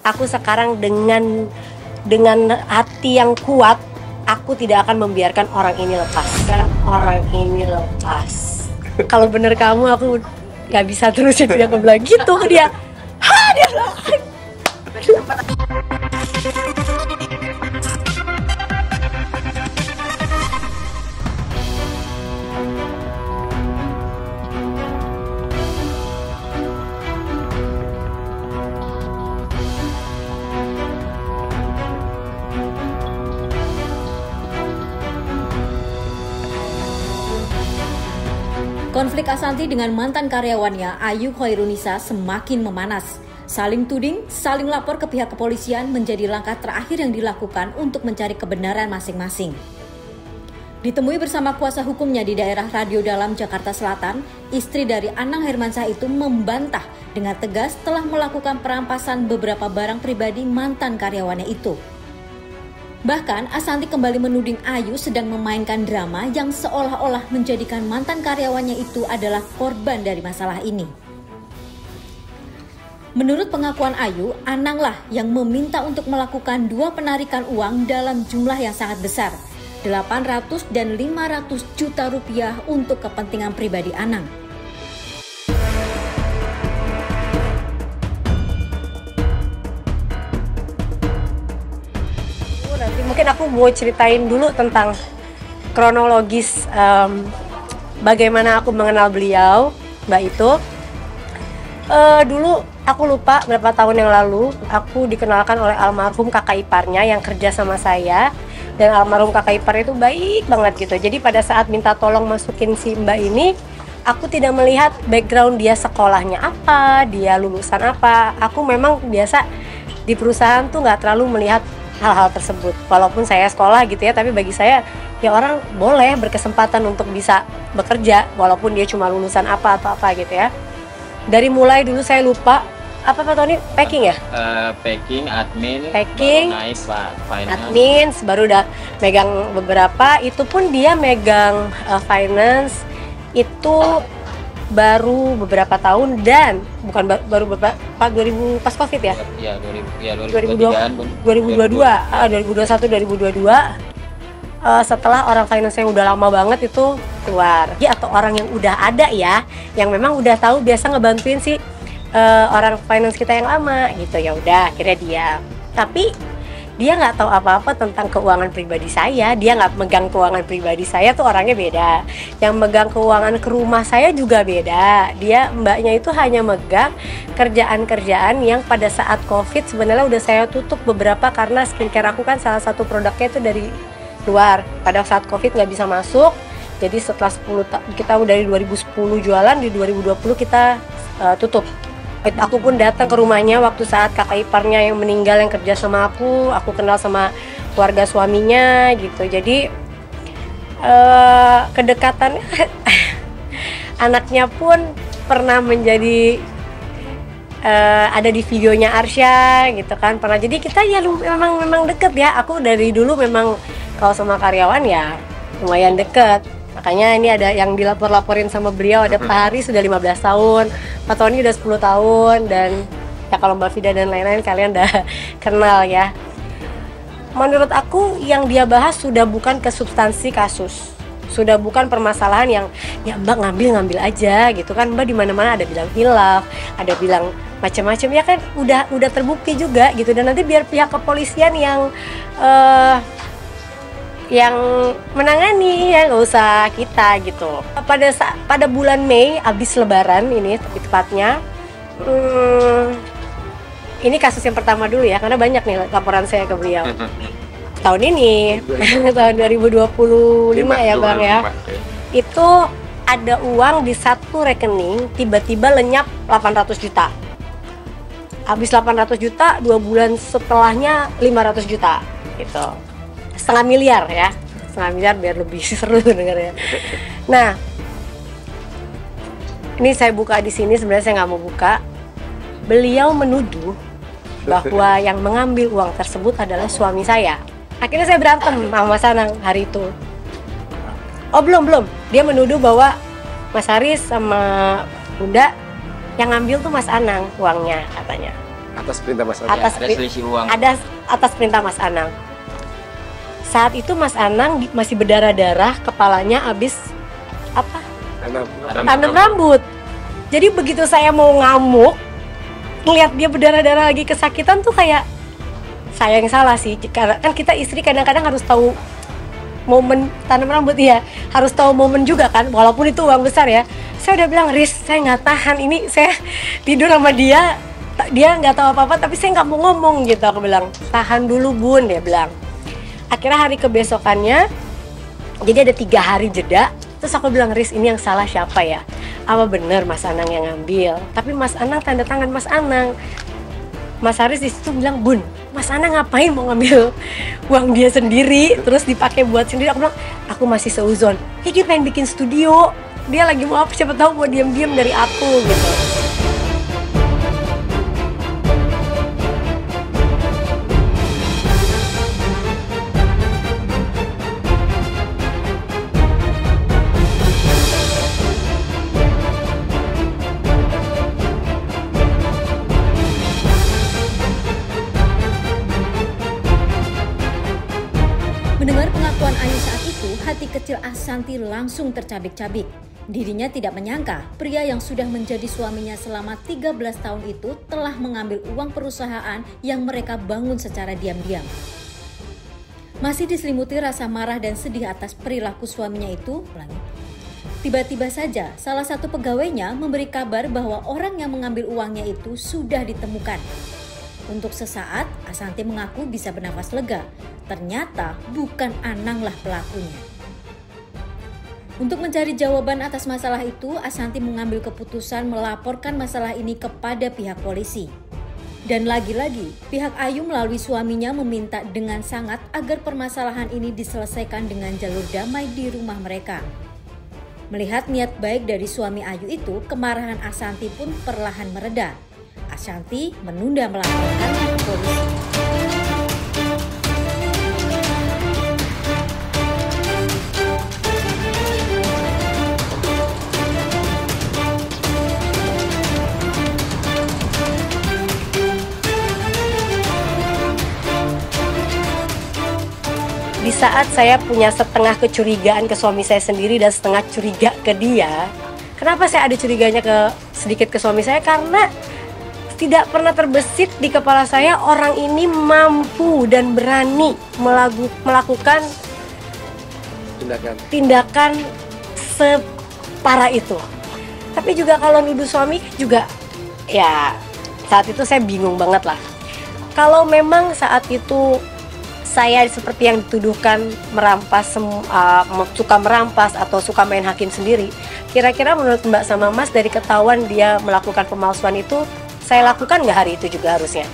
Aku sekarang dengan hati yang kuat, aku tidak akan membiarkan orang ini lepas. Kalau bener kamu, aku nggak bisa terusin. Dia bilang gitu ke dia. Dia Konflik Ashanti dengan mantan karyawannya Ayu Khairunisa semakin memanas. Saling tuding, saling lapor ke pihak kepolisian menjadi langkah terakhir yang dilakukan untuk mencari kebenaran masing-masing. Ditemui bersama kuasa hukumnya di daerah Radio Dalam, Jakarta Selatan, istri dari Anang Hermansyah itu membantah dengan tegas telah melakukan perampasan beberapa barang pribadi mantan karyawannya itu. Bahkan, Ashanti kembali menuding Ayu sedang memainkan drama yang seolah-olah menjadikan mantan karyawannya itu adalah korban dari masalah ini. Menurut pengakuan Ayu, Ananglah yang meminta untuk melakukan 2 penarikan uang dalam jumlah yang sangat besar, 800 dan 500 juta rupiah untuk kepentingan pribadi Anang. Mungkin aku mau ceritain dulu tentang kronologis bagaimana aku mengenal beliau, Mbak itu. Dulu aku lupa berapa tahun yang lalu aku dikenalkan oleh almarhum kakak iparnya yang kerja sama saya, dan almarhum kakak ipar itu baik banget gitu. Jadi pada saat minta tolong masukin si Mbak ini, aku tidak melihat background dia sekolahnya apa, dia lulusan apa. Aku memang biasa di perusahaan tuh nggak terlalu melihat hal-hal tersebut. Walaupun saya sekolah gitu ya, tapi bagi saya ya orang boleh berkesempatan untuk bisa bekerja walaupun dia cuma lulusan apa atau apa gitu ya. Dari mulai dulu saya lupa apa Pak Tony, packing ya? Packing, admin, packing, baru naik finance. Admin, baru udah megang beberapa. Itu pun dia megang finance itu baru beberapa tahun, dan bukan baru beberapa 2000 pas Covid ya? Iya, 2021 2022. Setelah orang finance yang udah lama banget itu keluar. Ya, atau orang yang udah ada ya, yang memang udah tahu biasa ngebantuin si orang finance kita yang lama gitu. Ya udah, akhirnya dia. Tapi dia nggak tahu apa-apa tentang keuangan pribadi saya. Dia nggak megang keuangan pribadi saya, tuh orangnya beda. Yang megang keuangan ke rumah saya juga beda. Dia, mbaknya itu hanya megang kerjaan-kerjaan yang pada saat Covid sebenarnya udah saya tutup beberapa, karena skincare aku kan salah satu produknya itu dari luar. Pada saat Covid nggak bisa masuk. Jadi setelah 10 kita udah dari 2010 jualan, di 2020 kita tutup. Aku pun datang ke rumahnya waktu saat kakak iparnya yang meninggal yang kerja sama aku kenal sama keluarga suaminya gitu. Jadi kedekatan anaknya pun pernah menjadi ada di videonya Arsya gitu kan, pernah. Jadi kita ya memang deket ya. Aku dari dulu memang kalau sama karyawan ya lumayan deket. Makanya ini ada yang dilapor-laporin sama beliau, ada Pak Hari sudah 15 tahun, Pak Tony udah 10 tahun, dan ya kalau Mbak Vida dan lain-lain kalian udah kenal ya. Menurut aku yang dia bahas sudah bukan ke substansi kasus, sudah bukan permasalahan yang ya Mbak ngambil aja gitu kan. Mbak di mana-mana ada bilang hilaf, ada bilang macam-macam ya kan, udah terbukti juga gitu. Dan nanti biar pihak kepolisian yang menangani ya, nggak usah kita gitu. Pada bulan Mei abis Lebaran ini lebih tepatnya, ini kasus yang pertama dulu ya, karena banyak nih laporan saya ke beliau tahun ini tahun 2025 ya Bang ya. Itu ada uang di satu rekening tiba-tiba lenyap 800 juta. Habis 800 juta, 2 bulan setelahnya 500 juta gitu. Setengah miliar ya, setengah miliar biar lebih seru dengarnya. Nah, ini saya buka di sini, sebenarnya saya nggak mau buka. Beliau menuduh bahwa yang mengambil uang tersebut adalah suami saya. Akhirnya saya berantem sama Mas Anang hari itu. Oh belum. Dia menuduh bahwa Mas Haris sama Bunda yang ngambil tuh Mas Anang uangnya katanya. Atas perintah Mas Anang. Ada selisih uang. Ada atas perintah Mas Anang. Saat itu Mas Anang masih berdarah-darah, kepalanya habis apa? Tanam rambut. Jadi begitu saya mau ngamuk, ngeliat dia berdarah-darah lagi kesakitan tuh kayak saya yang salah sih. Karena kan kita istri kadang-kadang harus tahu momen tanam rambut ya, harus tahu momen juga kan, walaupun itu uang besar ya. Saya udah bilang, Riz, saya nggak tahan ini, saya tidur sama dia nggak tahu apa-apa, tapi saya nggak mau ngomong gitu. Aku bilang, tahan dulu bun, dia bilang. Akhirnya hari kebesokannya, jadi ada 3 hari jeda. Terus aku bilang, Riz, ini yang salah siapa ya? Apa bener Mas Anang yang ngambil? Tapi Mas Anang tanda tangan Mas Anang. Mas Haris di situ bilang, Bun, Mas Anang ngapain mau ngambil uang dia sendiri, terus dipakai buat sendiri? Aku bilang, aku masih seuzon. Ya dia pengen bikin studio, dia lagi mau apa? Siapa tahu mau diam-diam dari aku gitu. Mendengar pengakuan Ayu saat itu, hati kecil Ashanti langsung tercabik-cabik. Dirinya tidak menyangka pria yang sudah menjadi suaminya selama 13 tahun itu telah mengambil uang perusahaan yang mereka bangun secara diam-diam. Masih diselimuti rasa marah dan sedih atas perilaku suaminya itu, tiba-tiba saja salah satu pegawainya memberi kabar bahwa orang yang mengambil uangnya itu sudah ditemukan. Untuk sesaat, Ashanti mengaku bisa bernafas lega. Ternyata bukan Ananglah pelakunya. Untuk mencari jawaban atas masalah itu, Ashanti mengambil keputusan melaporkan masalah ini kepada pihak polisi. Dan lagi-lagi, pihak Ayu melalui suaminya meminta dengan sangat agar permasalahan ini diselesaikan dengan jalur damai di rumah mereka. Melihat niat baik dari suami Ayu itu, kemarahan Ashanti pun perlahan mereda. Ashanti menunda melaporkan ke polisi. Di saat saya punya setengah kecurigaan ke suami saya sendiri dan setengah curiga ke dia, kenapa saya ada curiganya sedikit ke suami saya? Karena tidak pernah terbesit di kepala saya orang ini mampu dan berani melakukan tindakan separah itu. Tapi juga kalau nuduh suami juga ya saat itu saya bingung banget lah. Kalau memang saat itu saya seperti yang dituduhkan suka merampas atau suka main hakim sendiri, kira-kira menurut Mbak sama Mas dari ketahuan dia melakukan pemalsuan itu, saya lakukan nggak hari itu juga harusnya?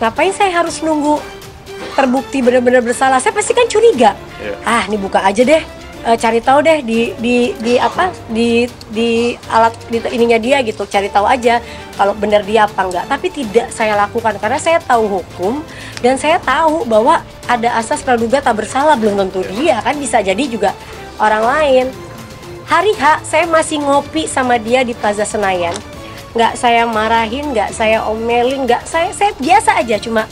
Ngapain saya harus nunggu terbukti benar-benar bersalah? Saya pasti kan curiga. Ah, ini buka aja deh, cari tahu deh di alat di ininya dia gitu, cari tahu aja kalau benar dia apa enggak. Tapi tidak saya lakukan karena saya tahu hukum dan saya tahu bahwa ada asas praduga tak bersalah, belum tentu dia kan, bisa jadi juga orang lain. Hari H saya masih ngopi sama dia di Plaza Senayan. Nggak saya marahin, nggak saya omelin, nggak saya biasa aja, cuma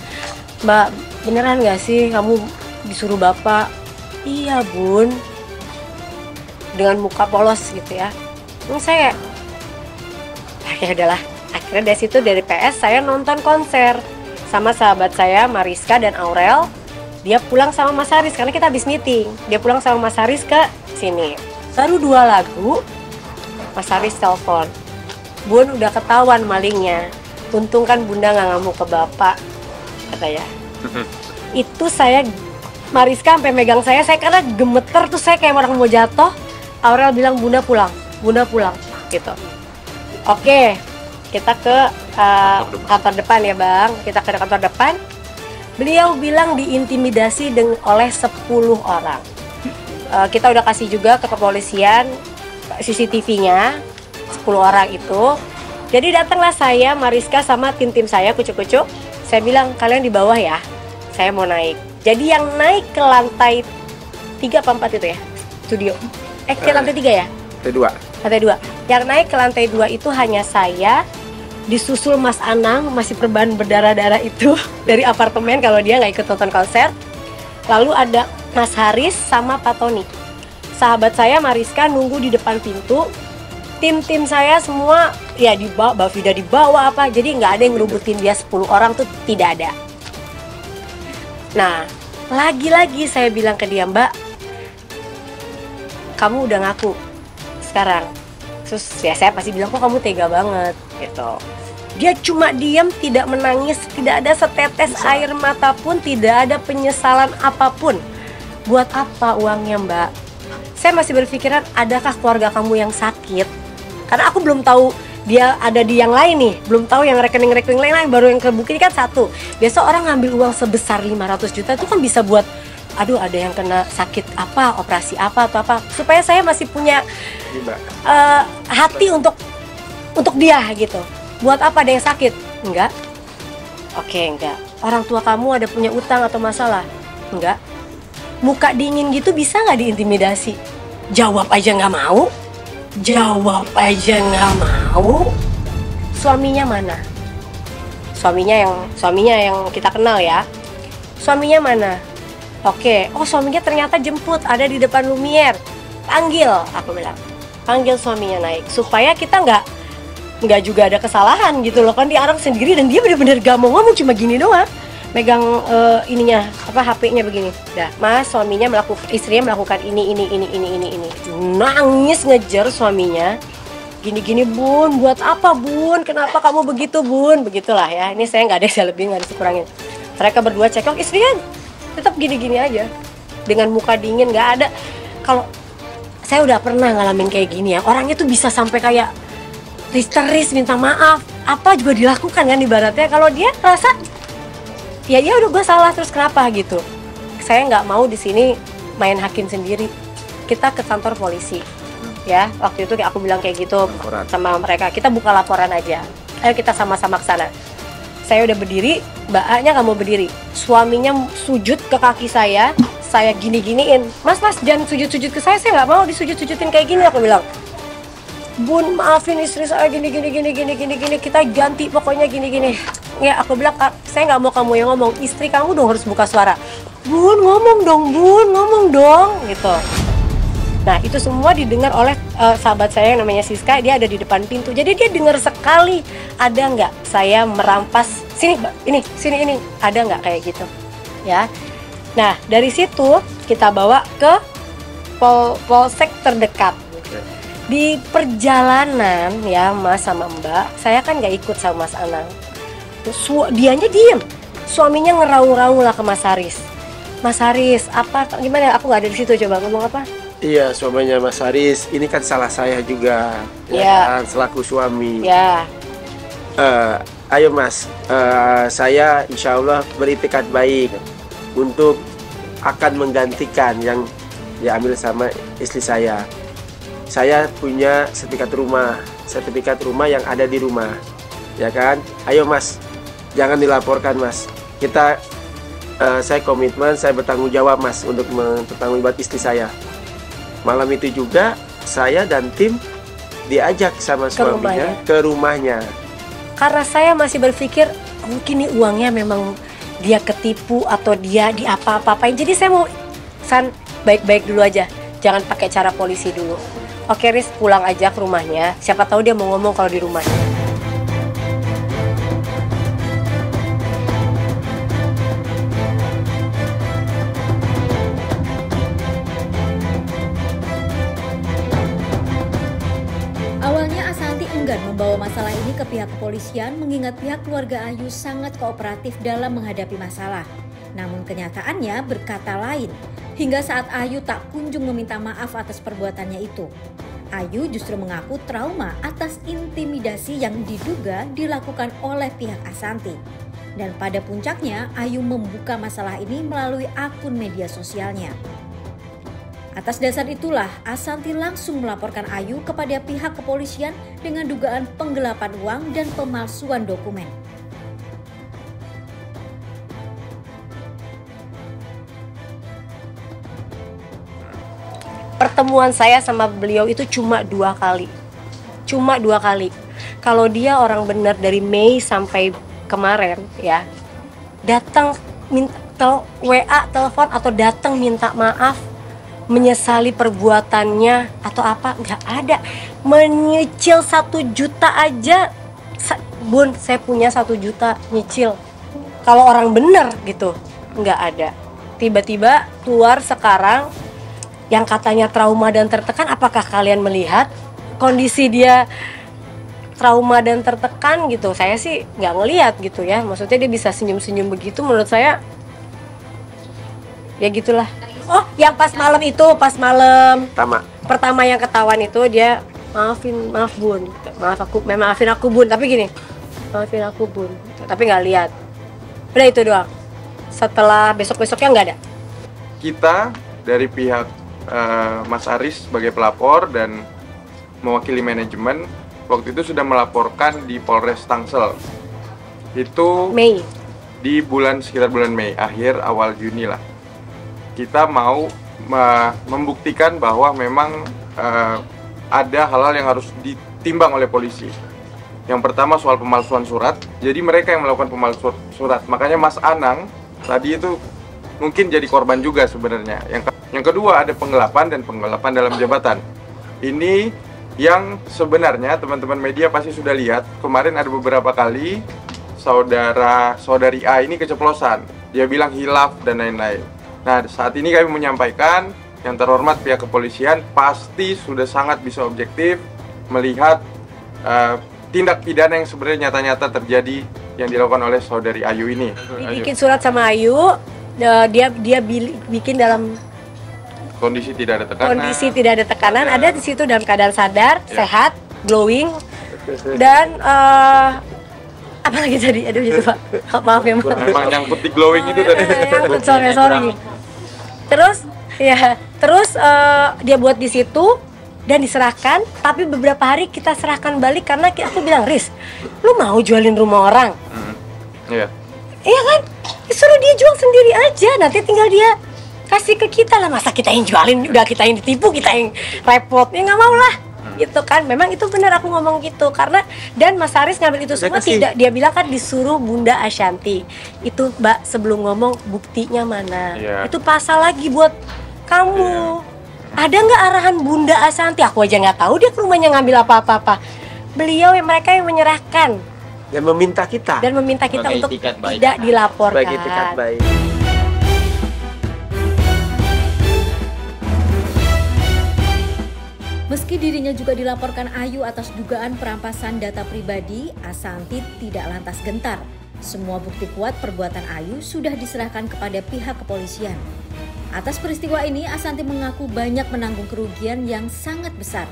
Mbak beneran nggak sih kamu disuruh bapak? Iya bun, dengan muka polos gitu ya. Saya ya udahlah, akhirnya dari situ dari PS saya nonton konser sama sahabat saya Mariska dan Aurel. Dia pulang sama Mas Haris karena kita habis meeting. Dia pulang sama Mas Haris ke sini. Baru 2 lagu, Mas Haris telepon, Bun udah ketahuan malingnya. Untung kan Bunda nggak ngamuk ke bapak, katanya. Itu saya, Mariska sampai megang saya karena gemeter tuh, saya kayak orang mau jatuh. Aurel bilang Bunda pulang gitu. Oke, kita ke kantor depan ya Bang. Kita ke kantor depan. Beliau bilang diintimidasi oleh 10 orang. Kita udah kasih juga ke kepolisian CCTV-nya 10 orang itu. Jadi datanglah saya, Mariska sama tim-tim saya, kucuk-kucuk. Saya bilang kalian di bawah ya, saya mau naik. Jadi yang naik ke lantai 3 apa 4 itu ya? Studio. Ke lantai 3 ya? Lantai 2. Lantai 2. Yang naik ke lantai 2 itu hanya saya, disusul Mas Anang, masih perban berdarah-darah itu dari apartemen kalau dia nggak ikut nonton konser. Lalu ada Mas Haris sama Pak Tony. Sahabat saya Mariska nunggu di depan pintu. Tim saya semua ya dibawa, Mbak Vida dibawa apa, jadi nggak ada yang ngerubutin dia 10 orang tuh, tidak ada. Nah, lagi-lagi saya bilang ke dia, Mbak, kamu udah ngaku sekarang. Terus ya saya pasti bilang, kok kamu tega banget gitu. Dia cuma diam, tidak menangis, tidak ada setetes air mata pun, tidak ada penyesalan apapun. Buat apa uangnya, Mbak? Saya masih berpikiran, adakah keluarga kamu yang sakit? Karena aku belum tahu dia ada di yang lain nih, belum tahu yang rekening-rekening lain, baru yang kebukti kan satu. Biasa orang ngambil uang sebesar 500 juta itu kan bisa buat, aduh ada yang kena sakit apa, operasi apa atau apa, supaya saya masih punya hati untuk dia gitu. Buat apa ada yang sakit? Enggak. Oke, enggak. Orang tua kamu ada punya utang atau masalah? Enggak. Muka dingin gitu bisa nggak diintimidasi? Jawab aja nggak mau. Jawab aja nggak mau. Suaminya mana? Suaminya yang kita kenal ya. Suaminya mana? Oke, oh suaminya ternyata jemput, ada di depan Lumiere. Panggil, aku bilang. Panggil suaminya naik supaya kita nggak juga ada kesalahan gitu loh, kan dia orang sendiri dan dia benar-benar gak mau ngomong, cuma gini doang. Megang HP-nya begini. Dah, Mas, istrinya melakukan ini. Nangis ngejar suaminya. Gini-gini, Bun, buat apa, Bun? Kenapa kamu begitu, Bun? Begitulah ya. Ini saya nggak ada yang lebih, nggak ada kurangin. Mereka berdua cekcok, istrinya tetap gini-gini aja. Dengan muka dingin, nggak ada. Kalau saya udah pernah ngalamin kayak gini ya, orangnya tuh bisa sampai kayak histeris, minta maaf, apa juga dilakukan kan ibaratnya. Kalau dia rasa ya udah gue salah, terus kenapa gitu. Saya nggak mau di sini main hakim sendiri. Kita ke kantor polisi ya, waktu itu aku bilang kayak gitu sama mereka, kita buka laporan aja, ayo kita sama-sama ke sana. Saya udah berdiri, Mbak A-nya nggak mau berdiri, suaminya sujud ke kaki saya gini-giniin, mas jangan sujud-sujud ke saya nggak mau disujud-sujudin kayak gini. Aku bilang, Bun, maafin istri saya gini, kita ganti pokoknya gini. Ya, aku bilang, saya nggak mau kamu yang ngomong, istri kamu dong harus buka suara. Bun, ngomong dong, gitu. Nah, itu semua didengar oleh sahabat saya yang namanya Siska, dia ada di depan pintu. Jadi dia dengar sekali, ada nggak saya merampas, sini, ini, ada nggak kayak gitu, ya. Nah, dari situ kita bawa ke polsek terdekat. Di perjalanan ya Mas sama Mbak, saya kan nggak ikut sama Mas Anang. Dianya diem, suaminya ngeraung-raung lah ke Mas Haris. Mas Haris, apa gimana? Aku nggak ada di situ, coba ngomong apa? Iya, suaminya Mas Haris, ini kan salah saya juga, ya kan, selaku suami. Ya. Ayo Mas, saya insya Allah beritikat baik untuk akan menggantikan yang diambil sama istri saya. Saya punya sertifikat rumah yang ada di rumah, ya kan? Ayo Mas, jangan dilaporkan Mas. Saya komitmen, saya bertanggung jawab Mas untuk mempertanggungjawab istri saya. Malam itu juga saya dan tim diajak sama suaminya ke rumahnya. Karena saya masih berpikir mungkin nih uangnya memang dia ketipu atau dia diapa-apain. Jadi saya mau baik-baik dulu aja, jangan pakai cara polisi dulu. Oke Riz, pulang aja ke rumahnya. Siapa tahu dia mau ngomong kalau di rumahnya. Awalnya Asanti enggan membawa masalah ini ke pihak kepolisian mengingat pihak keluarga Ayu sangat kooperatif dalam menghadapi masalah. Namun kenyataannya berkata lain. Hingga saat Ayu tak kunjung meminta maaf atas perbuatannya itu. Ayu justru mengaku trauma atas intimidasi yang diduga dilakukan oleh pihak Asanti. Dan pada puncaknya, Ayu membuka masalah ini melalui akun media sosialnya. Atas dasar itulah, Asanti langsung melaporkan Ayu kepada pihak kepolisian dengan dugaan penggelapan uang dan pemalsuan dokumen. Pertemuan saya sama beliau itu cuma 2 kali. kalau dia orang benar dari Mei sampai kemarin ya, datang minta WA, telepon atau datang minta maaf, menyesali perbuatannya atau apa, nggak ada. Menyicil 1 juta aja, Bun, saya punya 1 juta nyicil. Kalau orang bener gitu, nggak ada. Tiba-tiba keluar sekarang yang katanya trauma dan tertekan. Apakah kalian melihat kondisi dia trauma dan tertekan gitu? Saya sih nggak ngelihat gitu ya. Maksudnya dia bisa senyum-senyum begitu, menurut saya ya gitulah. Oh, yang pas malam itu, pas malam pertama yang ketahuan itu, dia maaf Bun, maafin aku Bun, tapi gini, maafin aku Bun, tapi nggak lihat. Udah itu doang. Setelah besoknya nggak ada. Kita dari pihak Mas Aris sebagai pelapor dan mewakili manajemen waktu itu sudah melaporkan di Polres Tangsel. Itu Mei. Di sekitar bulan Mei, akhir awal Juni lah. Kita mau membuktikan bahwa memang ada hal-hal yang harus ditimbang oleh polisi. Yang pertama soal pemalsuan surat. Jadi mereka yang melakukan pemalsuan surat. Makanya Mas Anang tadi itu mungkin jadi korban juga sebenarnya. Yang kedua ada penggelapan dan penggelapan dalam jabatan. Ini yang sebenarnya teman-teman media pasti sudah lihat. Kemarin ada beberapa kali saudari A ini keceplosan. Dia bilang hilaf dan lain-lain. Nah, saat ini kami menyampaikan yang terhormat pihak kepolisian pasti sudah sangat bisa objektif melihat tindak pidana yang sebenarnya nyata-nyata terjadi yang dilakukan oleh saudari Ayu ini. Bikin surat sama Ayu, dia bikin dalam kondisi tidak ada tekanan. Ada di situ dalam keadaan sadar, sehat, glowing, dan apa lagi tadi? Aduh itu Pak, maaf ya Pak. Memang yang putih glowing itu tadi. Sorry. Terus dia buat di situ dan diserahkan, tapi beberapa hari kita serahkan balik karena aku bilang, Riz, lu mau jualin rumah orang? Iya. Iya kan? Suruh dia jual sendiri aja, nanti tinggal dia kasih ke kita lah. Masa kita yang jualin, udah kita yang ditipu, kita yang repot, ya nggak mau lah. Gitu kan, memang itu benar aku ngomong gitu karena, dan Mas Aris ngambil itu semua tidak, dia bilang kan disuruh Bunda Ashanti. Itu Mbak sebelum ngomong buktinya mana? Itu pasal lagi buat kamu. Ada nggak arahan Bunda Ashanti? Aku aja nggak tahu dia ke rumahnya ngambil apa-apa. Beliau yang mereka yang menyerahkan dan meminta kita untuk tidak dilaporkan. Bagi etikat baik. Meski dirinya juga dilaporkan Ayu atas dugaan perampasan data pribadi, Ashanti tidak lantas gentar. Semua bukti kuat perbuatan Ayu sudah diserahkan kepada pihak kepolisian. Atas peristiwa ini, Ashanti mengaku banyak menanggung kerugian yang sangat besar.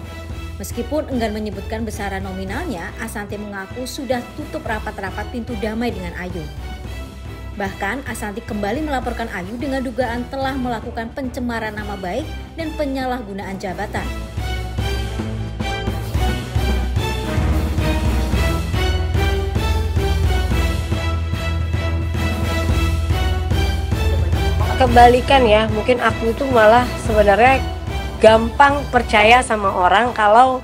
Meskipun enggan menyebutkan besaran nominalnya, Ashanti mengaku sudah tutup rapat-rapat pintu damai dengan Ayu. Bahkan, Ashanti kembali melaporkan Ayu dengan dugaan telah melakukan pencemaran nama baik dan penyalahgunaan jabatan. Kebalikan ya, mungkin aku itu malah sebenarnya gampang percaya sama orang kalau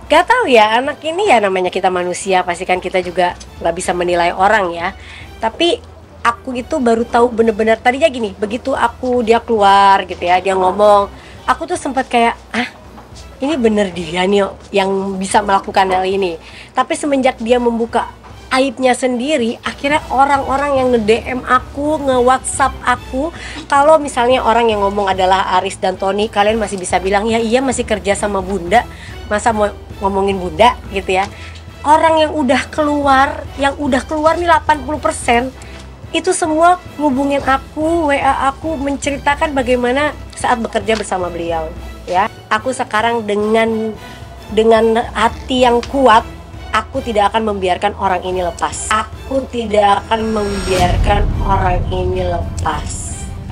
gak tahu ya, anak ini ya namanya kita manusia, pasti kan kita juga gak bisa menilai orang ya. Tapi aku itu baru tahu bener-bener tadinya gini, begitu dia keluar gitu ya, dia ngomong, aku tuh sempat kayak ini bener dia nih yang bisa melakukan hal ini. Tapi semenjak dia membuka aibnya sendiri, akhirnya orang-orang yang nge-DM aku, nge-WhatsApp aku, kalau misalnya orang yang ngomong adalah Aris dan Tony, kalian masih bisa bilang, ya iya masih kerja sama Bunda, masa mau ngomongin Bunda gitu ya. Orang yang udah keluar nih 80%, itu semua ngubungin aku, WA aku, menceritakan bagaimana saat bekerja bersama beliau ya. Aku sekarang dengan hati yang kuat, aku tidak akan membiarkan orang ini lepas.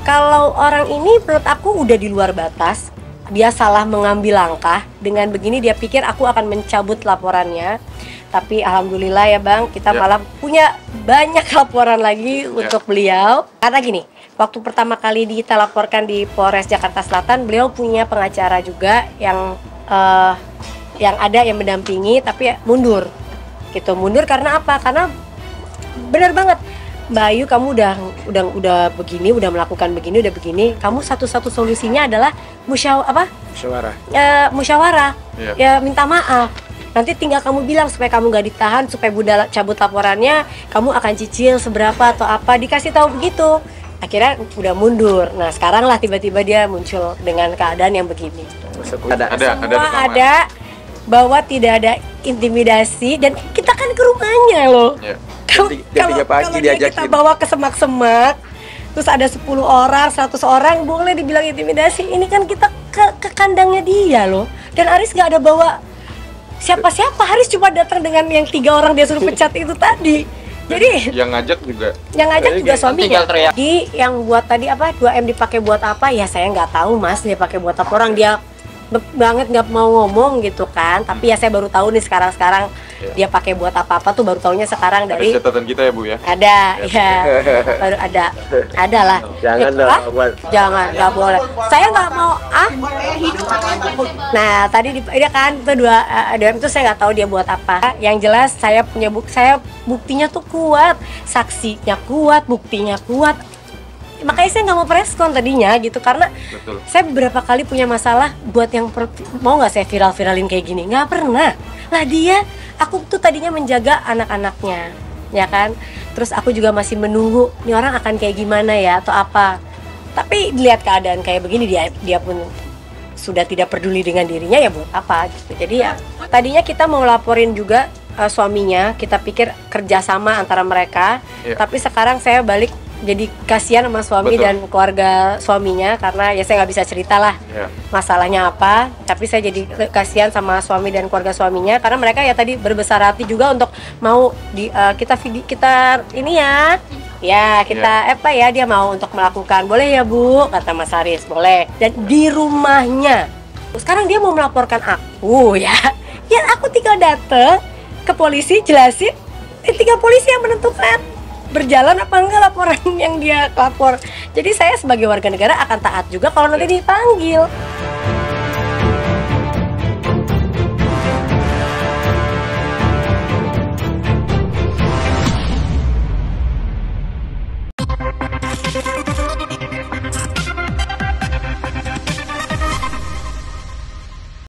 Kalau orang ini menurut aku udah di luar batas, dia salah mengambil langkah. Dengan begini dia pikir aku akan mencabut laporannya. Tapi alhamdulillah ya Bang, kita malah punya banyak laporan lagi untuk beliau. Karena gini, waktu pertama kali kita laporkan di Polres Jakarta Selatan, beliau punya pengacara juga yang ada yang mendampingi tapi mundur. gitu. Mundur karena apa? Karena benar banget, Mbak Ayu, kamu udah begini, udah melakukan begini, udah begini. Kamu satu-satu solusinya adalah Musyawarah. musyawarah. Iya. Ya minta maaf. Nanti tinggal kamu bilang supaya kamu nggak ditahan, supaya Bunda cabut laporannya, kamu akan cicil seberapa atau apa, dikasih tahu begitu. Akhirnya udah mundur. Nah sekarang lah tiba-tiba dia muncul dengan keadaan yang begini. Ada Semua rekaman. ada bahwa tidak ada intimidasi dan kita kan ke rumahnya loh. Ya. Jam 3 pagi kalau dia kita diajakin. bawa ke semak-semak, terus ada 10 orang, 100 orang, boleh dibilang intimidasi. Ini kan kita ke kandangnya dia loh. Dan Aris nggak ada bawa siapa-siapa. Haris cuma datang dengan yang 3 orang dia suruh pecat itu tadi. Jadi Yang ngajak juga. yang ngajak juga suaminya. tinggal teriak. Di yang buat tadi apa 2M dipakai buat apa? Ya saya nggak tahu Mas, dia pakai buat apa. Orang dia banget nggak mau ngomong gitu kan. Tapi ya saya baru tahu nih sekarang dia pakai buat apa-apa tuh baru taunya sekarang Ada dari catatan kita ya Bu ya. ada ya baru ada lah. Jangan dong, Ah? buat. Jangan, nggak boleh. Saya nggak mau Nah tadi dia kan itu 2M itu saya nggak tahu dia buat apa. Yang jelas saya punya buktinya tuh kuat, saksinya kuat, buktinya kuat. Makanya saya nggak mau preskon tadinya gitu karena Betul. saya beberapa kali punya masalah buat yang mau nggak saya viralin kayak gini, nggak pernah lah dia. Aku tuh tadinya menjaga anak-anaknya ya kan, terus aku juga masih menunggu nih orang akan kayak gimana ya atau apa. Tapi dilihat keadaan kayak begini dia pun sudah tidak peduli dengan dirinya, ya buat apa gitu. Jadi ya tadinya kita mau laporin juga suaminya, kita pikir kerjasama antara mereka. Iya. Tapi sekarang saya balik jadi kasihan sama suami Betul. dan keluarga suaminya karena ya saya nggak bisa cerita lah Ya. masalahnya apa. Tapi saya jadi kasihan sama suami dan keluarga suaminya karena mereka ya tadi berbesar hati juga untuk mau kita ini ya kita apa ya dia mau untuk melakukan. Boleh ya Bu, kata Mas Haris, boleh. Dan di rumahnya sekarang dia mau melaporkan aku ya aku tinggal datang ke polisi jelasin, tinggal polisi yang menentukan berjalan apa enggak laporan yang dia lapor. Jadi saya sebagai warga negara akan taat juga kalau nanti dipanggil.